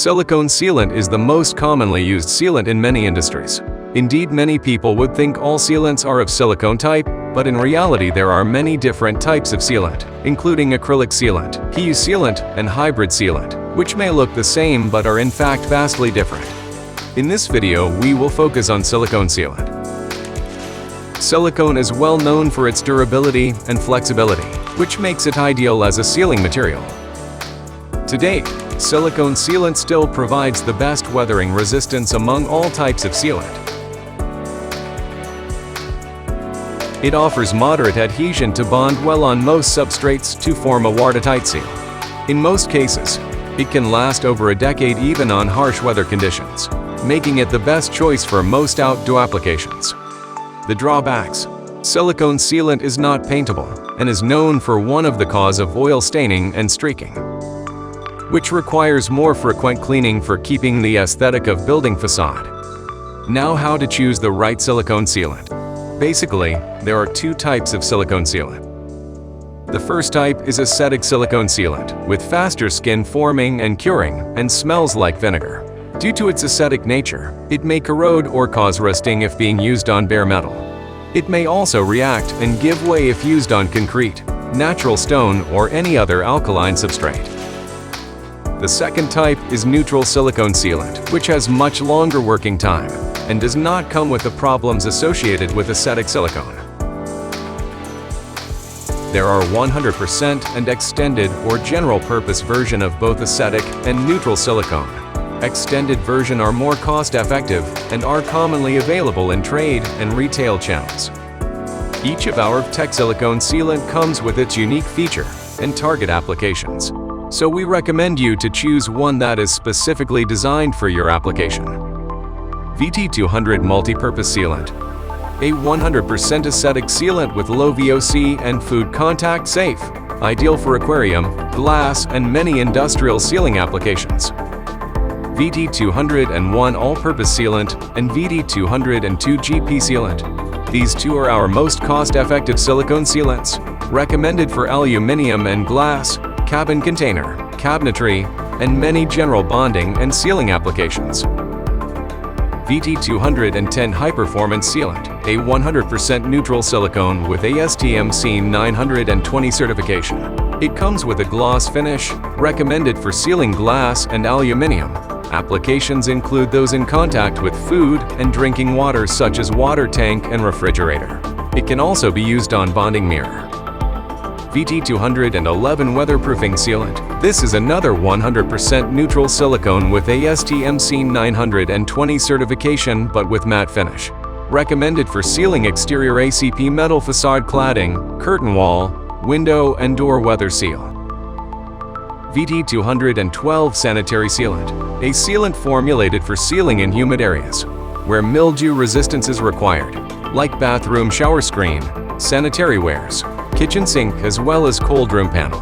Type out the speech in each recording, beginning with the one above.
Silicone sealant is the most commonly used sealant in many industries. Indeed, many people would think all sealants are of silicone type, but in reality there are many different types of sealant, including acrylic sealant, PU sealant, and hybrid sealant, which may look the same but are in fact vastly different. In this video, we will focus on silicone sealant. Silicone is well known for its durability and flexibility, which makes it ideal as a sealing material. To date, silicone sealant still provides the best weathering resistance among all types of sealant. It offers moderate adhesion to bond well on most substrates to form a watertight seal. In most cases, it can last over a decade even on harsh weather conditions, making it the best choice for most outdoor applications. The drawbacks: silicone sealant is not paintable and is known for one of the cause of oil staining and streaking, which requires more frequent cleaning for keeping the aesthetic of building facade. Now, how to choose the right silicone sealant. Basically, there are two types of silicone sealant. The first type is acetic silicone sealant, with faster skin forming and curing, and smells like vinegar. Due to its acetic nature, it may corrode or cause rusting if being used on bare metal. It may also react and give way if used on concrete, natural stone, or any other alkaline substrate. The second type is neutral silicone sealant, which has much longer working time and does not come with the problems associated with acetic silicone. There are 100% and extended or general purpose version of both acetic and neutral silicone. Extended version are more cost-effective and are commonly available in trade and retail channels. Each of our tech silicone sealant comes with its unique feature and target applications, so we recommend you to choose one that is specifically designed for your application. VT200 Multi-Purpose Sealant. A 100% acetic sealant with low VOC and food contact safe, ideal for aquarium, glass, and many industrial sealing applications. VT201 All-Purpose Sealant and VT202 GP Sealant. These two are our most cost-effective silicone sealants, recommended for aluminum and glass, cabin container, cabinetry, and many general bonding and sealing applications. VT210 High Performance Sealant, a 100% neutral silicone with ASTM C920 certification. It comes with a gloss finish, recommended for sealing glass and aluminum. Applications include those in contact with food and drinking water such as water tank and refrigerator. It can also be used on bonding mirror. VT211 Weatherproofing Sealant. This is another 100% neutral silicone with ASTM C920 certification but with matte finish. Recommended for sealing exterior ACP metal facade cladding, curtain wall, window and door weather seal. VT212 Sanitary Sealant. A sealant formulated for sealing in humid areas, where mildew resistance is required, like bathroom shower screen, sanitary wares, kitchen sink, as well as cold room panel.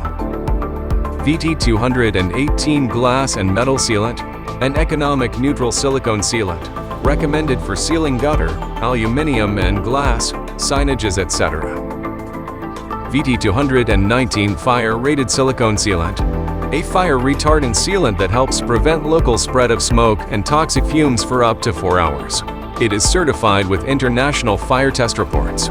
VT218 Glass and Metal Sealant, an economic neutral silicone sealant, recommended for sealing gutter, aluminum and glass, signages, etc. VT219 Fire-Rated Silicone Sealant, a fire retardant sealant that helps prevent local spread of smoke and toxic fumes for up to 4 hours. It is certified with international fire test reports.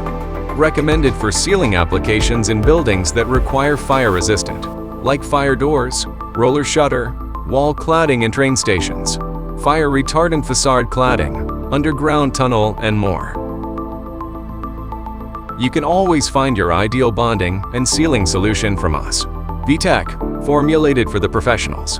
Recommended for sealing applications in buildings that require fire resistant, like fire doors, roller shutter, wall cladding and train stations, fire retardant facade cladding, underground tunnel, and more. You can always find your ideal bonding and sealing solution from us. VTech, formulated for the professionals.